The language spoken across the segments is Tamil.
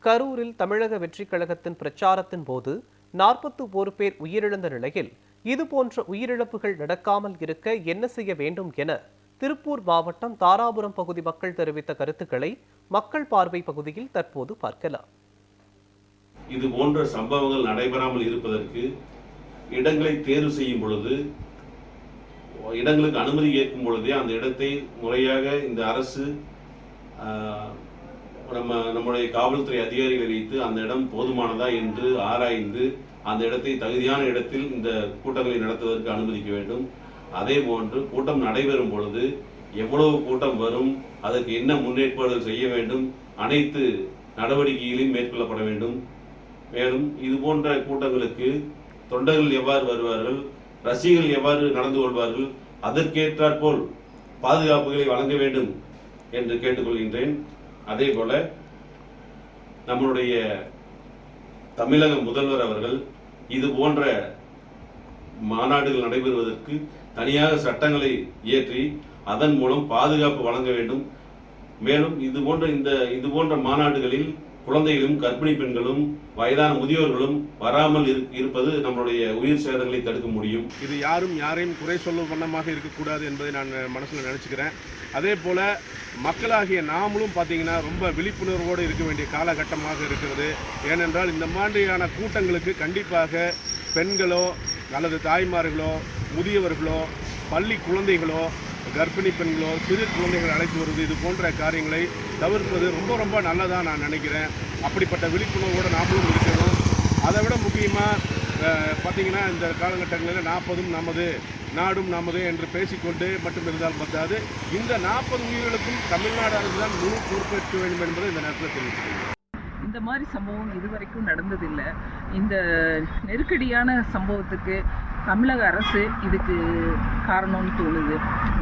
கரூரில் தமிழக வெற்றிக் கழகத்தின் பிரச்சாரத்தின் போது 41 பேர் உயிரிழந்த நிலையில் இதுபோன்ற உயிரிழப்புகள் நடக்காமல் இருக்க என்ன செய்ய வேண்டும் என திருப்பூர் மாவட்டம் தாராபுரம் பகுதி மக்கள் தெரிவித்த கருத்துக்களை மக்கள் பார்வை பகுதியில் தற்போது பார்க்கலாம். இது போன்ற சம்பவங்கள் நடைபெறாமல் இருப்பதற்கு இடங்களை தேர்வு செய்யும் பொழுது, இடங்களுக்கு அனுமதி கேட்கும் பொழுதே அந்த இடத்தை முறையாக இந்த அரசு நம்முடைய காவல்துறை அதிகாரிகளை வைத்து அந்த இடம் போதுமானதா என்று ஆராய்ந்து அந்த இடத்தை தகுதியான இடத்தில் இந்த கூட்டங்களை நடத்துவதற்கு அனுமதிக்க வேண்டும். அதே போன்று கூட்டம் நடைபெறும் பொழுது எவ்வளவு கூட்டம் வரும், அதற்கு என்ன முன்னேற்பாடுகள் செய்ய வேண்டும், அனைத்து நடவடிக்கைகளையும் மேற்கொள்ளப்பட வேண்டும். மேலும் இது போன்ற கூட்டங்களுக்கு தொண்டர்கள் எவ்வாறு வருவார்கள், ரசிகர்கள் எவ்வாறு நடந்து கொள்வார்கள், அதற்கேற்றாற்போல் பாதுகாப்புகளை வழங்க வேண்டும் என்று கேட்டுக்கொள்கின்றேன். அதே போல நம்மளுடைய தமிழக முதல்வர் அவர்கள் இது போன்ற மாநாடுகள் நடைபெறுவதற்கு தனியாக சட்டங்களை இயற்றி அதன் மூலம் பாதுகாப்பு வழங்க வேண்டும். மேலும் இது போன்ற மாநாடுகளில் குழந்தைகளும் கர்ப்பிணி பெண்களும் வயதான முதியோர்களும் வராமல் இருப்பது நம்மளுடைய உயிர் சேதங்களை தடுக்க முடியும். இது யாரையும் குறை சொல்லும் வண்ணமாக இருக்கக்கூடாது என்பதை நான் மனசில் நினச்சிக்கிறேன். அதே போல் மக்களாகிய நாமளும் பார்த்தீங்கன்னா ரொம்ப விழிப்புணர்வோடு இருக்க வேண்டிய காலகட்டமாக இருக்கிறது. ஏனென்றால் இந்த மாதிரியான கூட்டங்களுக்கு கண்டிப்பாக பெண்களோ அல்லது தாய்மார்களோ முதியவர்களோ பள்ளி குழந்தைகளோ கர்ப்பிணி பெண்களோ சிறு குழந்தைகள் அழைத்து வருவது, இது போன்ற காரியங்களை தவிர்ப்பது ரொம்ப நல்லதாக நான் நினைக்கிறேன். அப்படிப்பட்ட விழிப்புணர்வோடு நாமளும் இருக்கணும். அதை விட முக்கியமாக பார்த்திங்கன்னா இந்த காலகட்டங்களில் 40ம் நமது நாடும் நமது என்று பேசிக்கொண்டு மட்டும் இருந்தால் பத்தாது. இந்த 40 உயிர்களுக்கும் தமிழ்நாடு அரசு தான் முழு பொறுப்பேற்க வேண்டும் என்பதை இந்த நேரத்தில் தெரிவிக்கிறேன். இந்த மாதிரி சம்பவம் இதுவரைக்கும் நடந்ததில்லை. இந்த நெருக்கடியான சம்பவத்துக்கு தமிழக அரசு இதுக்கு காரணம்னு தோணுது.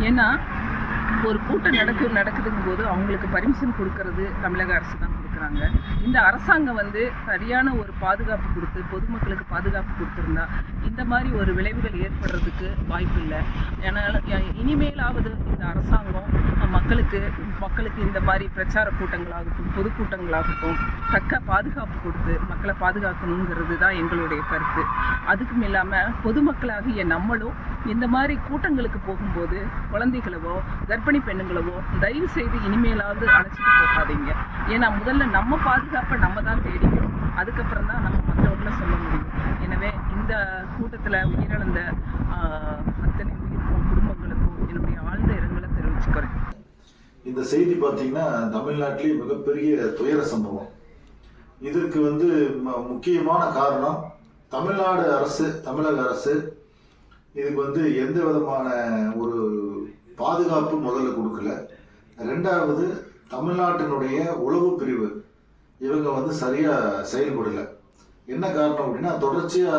ஏன்னா ஒரு கூட்டம் நடக்குதுங்கும் போது அவங்களுக்கு பர்மிஷன் கொடுக்கறது தமிழக அரசு தான் கொடுக்குறாங்க. இந்த அரசாங்கம் சரியான ஒரு பாதுகாப்பு கொடுத்து பொதுமக்களுக்கு பாதுகாப்பு கொடுத்துருந்தா இந்த மாதிரி ஒரு விளைவுகள் ஏற்படுறதுக்கு வாய்ப்பு இல்லை. ஏன்னா இனிமேலாவது இந்த அரசாங்கம் மக்களுக்கு இந்த மாதிரி பிரச்சார கூட்டங்களாகட்டும் பொதுக்கூட்டங்களாகட்டும் தக்க பாதுகாப்பு கொடுத்து மக்களை பாதுகாக்கணுங்கிறது தான் எங்களுடைய கருத்து. அதுக்கும் இல்லாமல் பொதுமக்களாகிய நம்மளும் இந்த மாதிரி கூட்டங்களுக்கு போகும்போது குழந்தைகளவோ கர்ப்பிணி பெண்ணுங்களவோ தயவு செய்து இனிமேலாவது அழைச்சிட்டு போகாதீங்க. ஏன்னா முதல்ல நம்ம பாதுகாப்பை நம்ம தான் தேடிக்கணும், அதுக்கப்புறம் தான் நம்ம மற்றவர்களை சொல்ல முடியும். எனவே இந்த கூட்டத்தில் உயிரிழந்த அத்தனை குடும்பங்களுக்கும் என்னுடைய ஆழ்ந்த இரங்கலை தெரிவிச்சுக்கிறேன். இந்த செய்தி பார்த்தீங்கன்னா தமிழ்நாட்டிலேயே மிகப்பெரிய துயர சம்பவம். இதற்கு முக்கியமான காரணம் தமிழக அரசு இதுக்கு எந்த விதமான ஒரு பாதுகாப்பு முதல்ல கொடுக்கல. ரெண்டாவது, தமிழ்நாட்டினுடைய உளவு பிரிவு இவங்க சரியா செயல்படல. என்ன காரணம் அப்படின்னா, தொடர்ச்சியா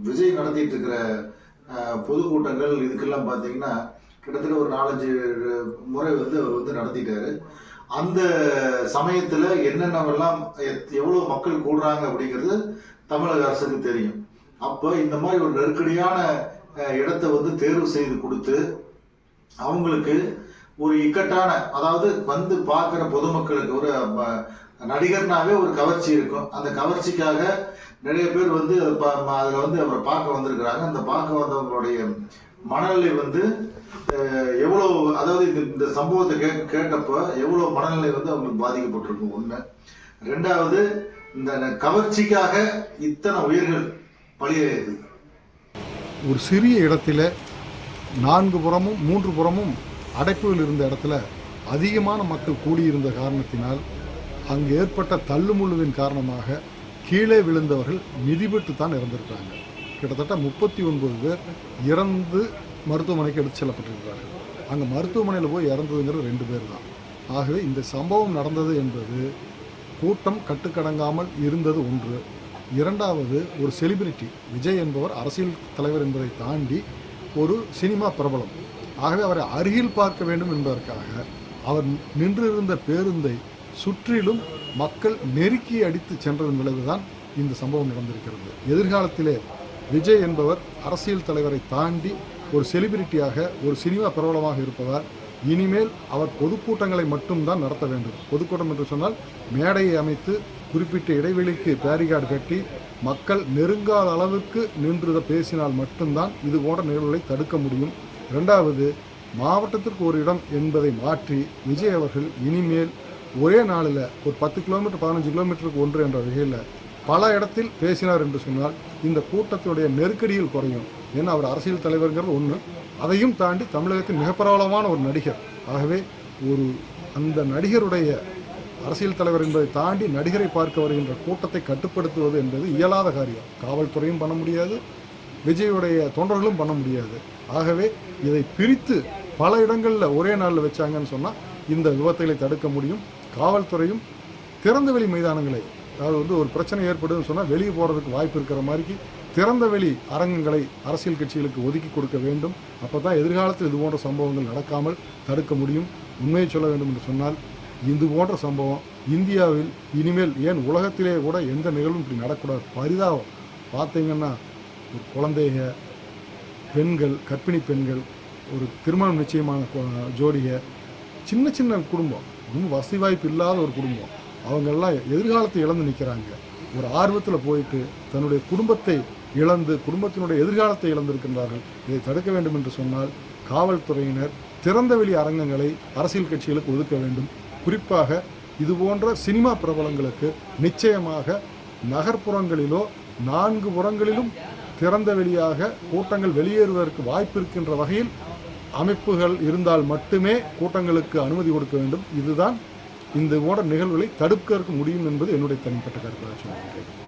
விஜய் நடத்திட்டு இருக்கிற பொதுக்கூட்டங்கள் இதுக்கெல்லாம் பார்த்தீங்கன்னா கிட்டத்தட்ட ஒரு 4-5 முறை அவர் நடத்திட்டாரு. அந்த சமயத்துல என்னென்னவெல்லாம் எவ்வளவு மக்கள் கூடுறாங்க அப்படிங்கிறது தமிழக அரசுக்கு தெரியும். அப்போ இந்த மாதிரி ஒரு நெருக்கடியான இடத்தை தேர்வு செய்து கொடுத்து அவங்களுக்கு ஒரு இக்கட்டான, அதாவது பார்க்குற பொதுமக்களுக்கு ஒரு நடிகர்னாவே ஒரு கவர்ச்சி இருக்கும். அந்த கவர்ச்சிக்காக நிறைய பேர் அதில் அவரை பார்க்க வந்திருக்கிறாங்க. அந்த பார்க்க வந்தவங்களுடைய மனநிலை எவ்வளோ, அதாவது இந்த சம்பவத்தை கேட்டப்போ எவ்வளோ மனநிலை அவங்களுக்கு பாதிக்கப்பட்டிருக்கும். ஒன்று. ரெண்டாவது, இந்த கவர்ச்சிக்காக இத்தனை உயிர்கள் பலியாயிருக்கு. ஒரு சிறிய இடத்துல 4 புறமும் 3 புறமும் அடைப்புகள் இருந்த இடத்துல அதிகமான மக்கள் கூடியிருந்த காரணத்தினால் அங்கு ஏற்பட்ட தள்ளுமுள்ளுவின் காரணமாக கீழே விழுந்தவர்கள் மிதிபட்டு தான் இறந்திருக்காங்க. கிட்டத்தட்ட 39 பேர் இறந்து மருத்துவமனைக்கு எடுத்து செல்லப்பட்டிருக்கிறார்கள். அங்கே மருத்துவமனையில் போய் இறந்ததுங்கிறது 2 பேர் தான். ஆகவே இந்த சம்பவம் நடந்தது என்பது கூட்டம் கட்டுக்கடங்காமல் இருந்தது ஒன்று. இரண்டாவது, ஒரு செலிபிரிட்டி விஜய் என்பவர் அரசியல் தலைவர் என்பதை தாண்டி ஒரு சினிமா பிரபலம். ஆகவே அவரை அருகில் பார்க்க வேண்டும் என்பதற்காக அவர் நின்றிருந்த பேருந்தை சுற்றிலும் மக்கள் நெருக்கி அடித்து சென்றதன் விளைவுதான் இந்த சம்பவம் நடந்திருக்கிறது. எதிர்காலத்திலே விஜய் என்பவர் அரசியல் தலைவரை தாண்டி ஒரு செலிபிரிட்டியாக ஒரு சினிமா பிரபலமாக இருப்பதால் இனிமேல் அவர் பொதுக்கூட்டங்களை மட்டும்தான் நடத்த வேண்டும். பொதுக்கூட்டம் என்று சொன்னால் மேடையை அமைத்து குறிப்பிட்ட இடைவெளிக்கு பேரிகார்டு கட்டி மக்கள் நெருங்காத அளவுக்கு நின்று பேசினால் மட்டும்தான் இது போன்ற நிகழ்வுகளை தடுக்க முடியும். இரண்டாவது, மாவட்டத்திற்கு ஒரு இடம் என்பதை மாற்றி விஜய் அவர்கள் இனிமேல் ஒரே நாளில் ஒரு 10 கிலோமீட்டர் 15 கிலோமீட்டருக்கு ஒன்று என்ற வகையில் பல இடத்தில் பேசினார் என்று சொன்னால் இந்த கூட்டத்தினுடைய நெருக்கடியில் குறையும். ஏன்னா அவர் அரசியல் தலைவர்ங்கிறது ஒன்று, அதையும் தாண்டி தமிழகத்தின் மிக பிரபலமான ஒரு நடிகர். ஆகவே அந்த நடிகருடைய அரசியல் தலைவர் என்பதை தாண்டி நடிகரை பார்க்க வருகின்ற கூட்டத்தை கட்டுப்படுத்துவது என்பது இயலாத காரியம். காவல்துறையும் பண்ண முடியாது, விஜயுடைய தொண்டர்களும் பண்ண முடியாது. ஆகவே இதை பிரித்து பல இடங்களில் ஒரே நாளில் வச்சாங்கன்னு சொன்னால் இந்த விபத்துகளை தடுக்க முடியும். காவல்துறையும் திறந்தவெளி மைதானங்களை, அதாவது ஒரு பிரச்சனை ஏற்படுதுன்னு சொன்னால் வெளியே போகிறதுக்கு வாய்ப்பு இருக்கிற மாதிரி திறந்தவெளி அரங்கங்களை அரசியல் கட்சிகளுக்கு ஒதுக்கி கொடுக்க வேண்டும். அப்போ தான் எதிர்காலத்தில் இது போன்ற சம்பவங்கள் நடக்காமல் தடுக்க முடியும். உண்மையை சொல்ல வேண்டும் என்று சொன்னால் இது போன்ற சம்பவம் இந்தியாவில் இனிமேல், ஏன் உலகத்திலே கூட எந்த நிகழ்வும் இப்படி நடக்கூடாது. பரிதாபம் பார்த்தீங்கன்னா, ஒரு குழந்தைங்க, பெண்கள், கர்ப்பிணி பெண்கள், ஒரு திருமணம் நிச்சயமான ஜோடியை, சின்ன சின்ன குடும்பம், ரொம்ப வசதி வாய்ப்பு இல்லாத ஒரு குடும்பம், அவங்கெல்லாம் எதிர்காலத்தை இழந்து நிற்கிறாங்க. ஒரு ஆர்வத்தில் போயிட்டு தன்னுடைய குடும்பத்தை இழந்து குடும்பத்தினுடைய எதிர்காலத்தை இழந்திருக்கின்றார்கள். இதை தடுக்க வேண்டும் என்று சொன்னால் காவல்துறையினர் திறந்தவெளி அரங்கங்களை அரசியல் கட்சிகளுக்கு ஒதுக்க வேண்டும். குறிப்பாக இதுபோன்ற சினிமா பிரபலங்களுக்கு நிச்சயமாக நகர்ப்புறங்களிலோ 4 புறங்களிலும் திறந்த வெளியாக கூட்டங்கள் வெளியேறுவதற்கு வாய்ப்பு இருக்கின்ற வகையில் அமைப்புகள் இருந்தால் மட்டுமே கூட்டங்களுக்கு அனுமதி கொடுக்க வேண்டும். இதுதான் இந்த போன்ற நிகழ்வுகளை தடுக்க முடியும் என்பது என்னுடைய தனிப்பட்ட கருத்தாக சொல்கிறேன்.